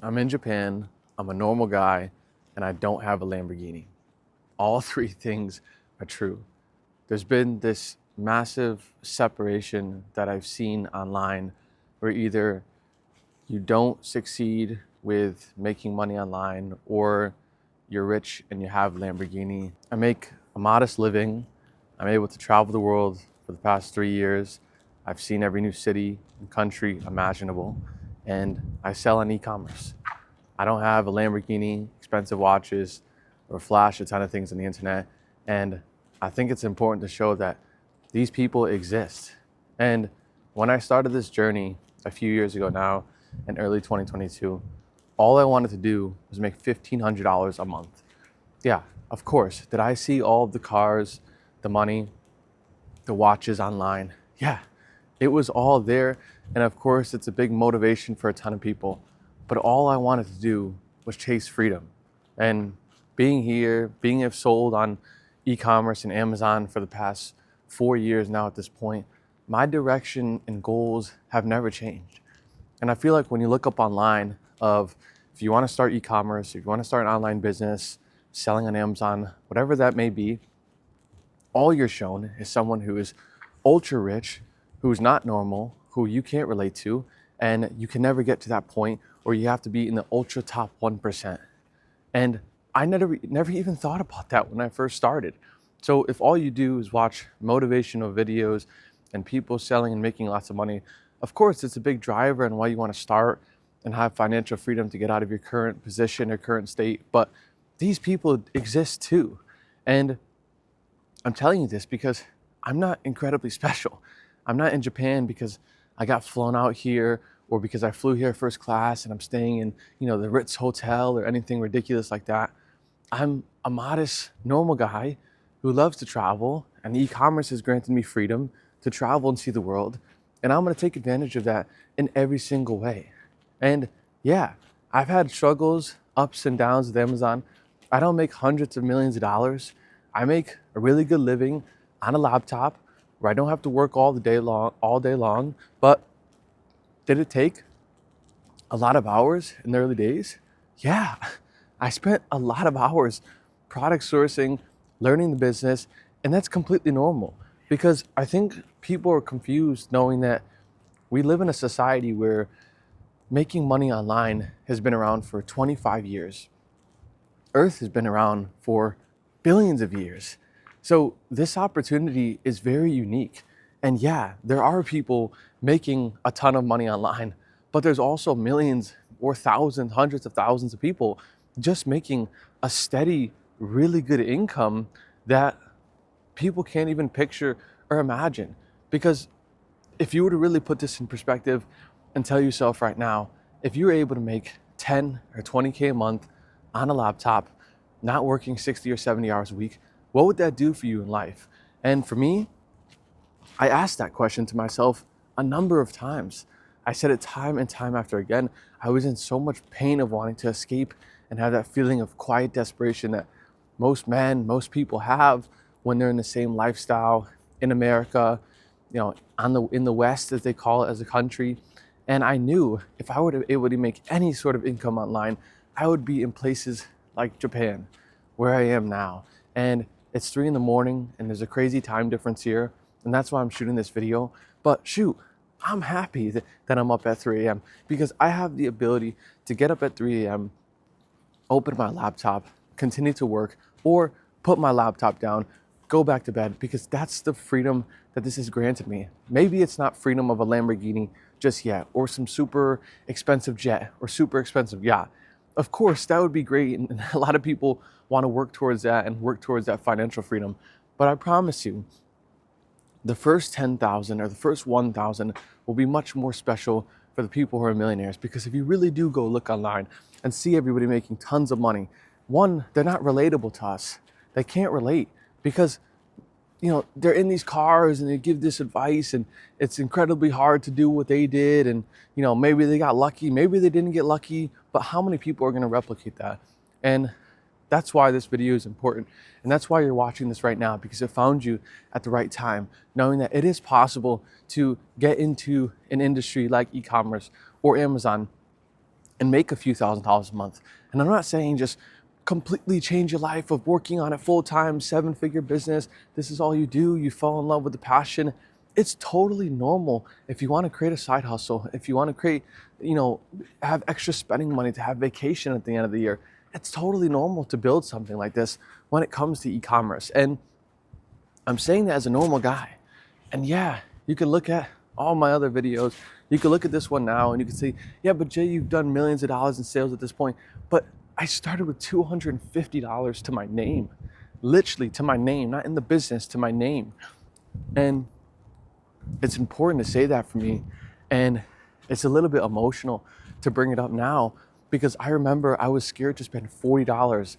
I'm in Japan, I'm a normal guy, and I don't have a Lamborghini. All three things are true. There's been this massive separation that I've seen online where either you don't succeed with making money online or you're rich and you have a Lamborghini. I make a modest living. I'm able to travel the world for the past 3 years. I've seen every new city and country imaginable, and I sell on e-commerce. I don't have a Lamborghini, expensive watches, or flash a ton of things on the internet. And I think it's important to show that these people exist. And when I started this journey a few years ago now, in early 2022, all I wanted to do was make $1,500 a month. Yeah, of course. Did I see all of the cars, the money, the watches online? Yeah, it was all there. And of course, it's a big motivation for a ton of people. But all I wanted to do was chase freedom. And being here, being sold on e-commerce and Amazon for the past 4 years now at this point, my direction and goals have never changed. And I feel like when you look up online of if you want to start e-commerce, if you want to start an online business, selling on Amazon, whatever that may be, all you're shown is someone who is ultra rich, who's not normal, who you can't relate to, and you can never get to that point where you have to be in the ultra top 1%. And I never even thought about that when I first started. So if all you do is watch motivational videos and people selling and making lots of money, of course, it's a big driver and why you want to start and have financial freedom to get out of your current position or current state. But these people exist too. And I'm telling you this because I'm not incredibly special. I'm not in Japan because I got flown out here or because I flew here first class and I'm staying in, the Ritz Hotel or anything ridiculous like that. I'm a modest, normal guy who loves to travel, and e-commerce has granted me freedom to travel and see the world. And I'm going to take advantage of that in every single way. And yeah, I've had struggles, ups and downs with Amazon. I don't make hundreds of millions of dollars. I make a really good living on a laptop where I don't have to work all day long. But did it take a lot of hours in the early days? Yeah, I spent a lot of hours product sourcing, learning the business, and that's completely normal because I think people are confused knowing that we live in a society where making money online has been around for 25 years. Earth has been around for billions of years. So this opportunity is very unique. And yeah, there are people making a ton of money online, but there's also millions or thousands, hundreds of thousands of people just making a steady, really good income that people can't even picture or imagine. Because if you were to really put this in perspective and tell yourself right now, if you were able to make 10 or 20K a month on a laptop, not working 60 or 70 hours a week, what would that do for you in life? And for me, I asked that question to myself a number of times. I said it time and time after again. I was in so much pain of wanting to escape and have that feeling of quiet desperation that most men, most people have when they're in the same lifestyle in America, in the West, as they call it, as a country. And I knew if I were to be able to make any sort of income online, I would be in places like Japan, where I am now. And it's 3 a.m. and there's a crazy time difference here. And that's why I'm shooting this video. But shoot, I'm happy that I'm up at 3 a.m. because I have the ability to get up at 3 a.m., open my laptop, continue to work, or put my laptop down, go back to bed, because that's the freedom that this has granted me. Maybe it's not freedom of a Lamborghini just yet, or some super expensive jet or super expensive yacht. Of course, that would be great, and a lot of people want to work towards that and work towards that financial freedom. But I promise you, the first 10,000 or the first 1,000 will be much more special for the people who are millionaires, because if you really do go look online and see everybody making tons of money, one, they're not relatable to us. They can't relate because they're in these cars and they give this advice and it's incredibly hard to do what they did, and maybe they got lucky, maybe they didn't get lucky, but how many people are going to replicate that? And that's why this video is important. And that's why you're watching this right now, because it found you at the right time, knowing that it is possible to get into an industry like e-commerce or Amazon and make a few $1,000s a month. And I'm not saying just completely change your life of working on it full time, 7-figure business. This is all you do. You fall in love with the passion. It's totally normal if you want to create a side hustle, if you want to create, have extra spending money to have vacation at the end of the year. It's totally normal to build something like this when it comes to e-commerce. And I'm saying that as a normal guy. And yeah, you can look at all my other videos. You can look at this one now and you can see, yeah, but Jay, you've done millions of dollars in sales at this point. But I started with $250 to my name, literally to my name, not in the business, to my name. And it's important to say that for me. And it's a little bit emotional to bring it up now because I remember I was scared to spend $40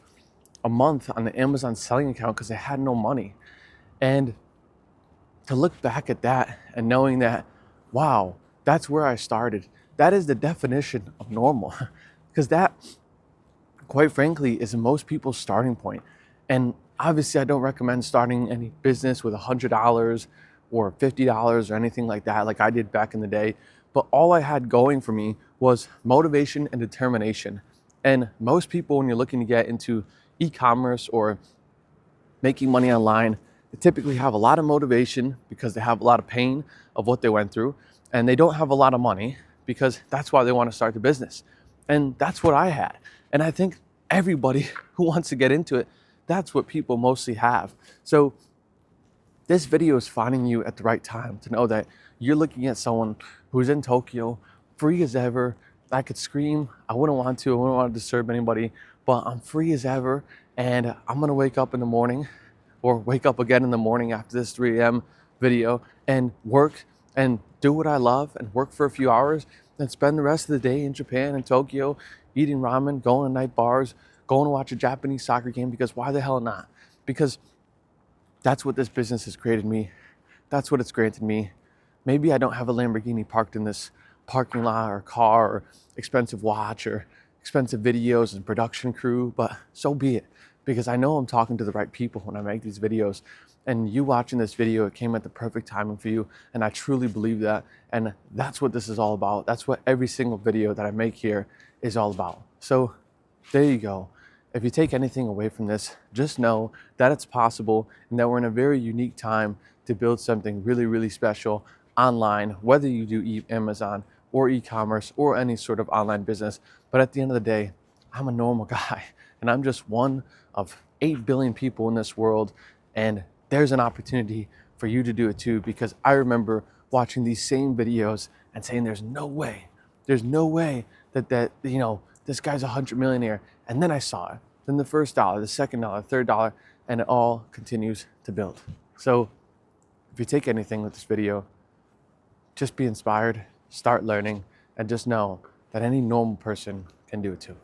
a month on the Amazon selling account because I had no money. And to look back at that and knowing that, wow, that's where I started. That is the definition of normal because that, quite frankly, is most people's starting point. And obviously I don't recommend starting any business with $100 or $50 or anything like that, like I did back in the day. But all I had going for me was motivation and determination. And most people, when you're looking to get into e-commerce or making money online, they typically have a lot of motivation because they have a lot of pain of what they went through, and they don't have a lot of money because that's why they want to start the business. And that's what I had. And I think everybody who wants to get into it, that's what people mostly have. So this video is finding you at the right time to know that you're looking at someone who's in Tokyo, free as ever. I could scream, I wouldn't want to disturb anybody, but I'm free as ever. And I'm gonna wake up in the morning or wake up again in the morning after this 3 a.m. video and work and do what I love and work for a few hours and spend the rest of the day in Japan and Tokyo eating ramen, going to night bars, going to watch a Japanese soccer game, because why the hell not? Because that's what this business has created me. That's what it's granted me. Maybe I don't have a Lamborghini parked in this parking lot or car or expensive watch or expensive videos and production crew, but so be it, because I know I'm talking to the right people when I make these videos. And you watching this video, it came at the perfect timing for you, and I truly believe that. And that's what this is all about. That's what every single video that I make here is all about. So there you go. If you take anything away from this, just know that it's possible and that we're in a very unique time to build something really, really special online, whether you do Amazon or e-commerce or any sort of online business. But at the end of the day, I'm a normal guy and I'm just one of 8 billion people in this world. And there's an opportunity for you to do it too, because I remember watching these same videos and saying, there's no way that this guy's $100 millionaire. And then I saw it. Then the first dollar, the second dollar, third dollar, and it all continues to build. So if you take anything with this video, just be inspired, start learning, and just know that any normal person can do it too.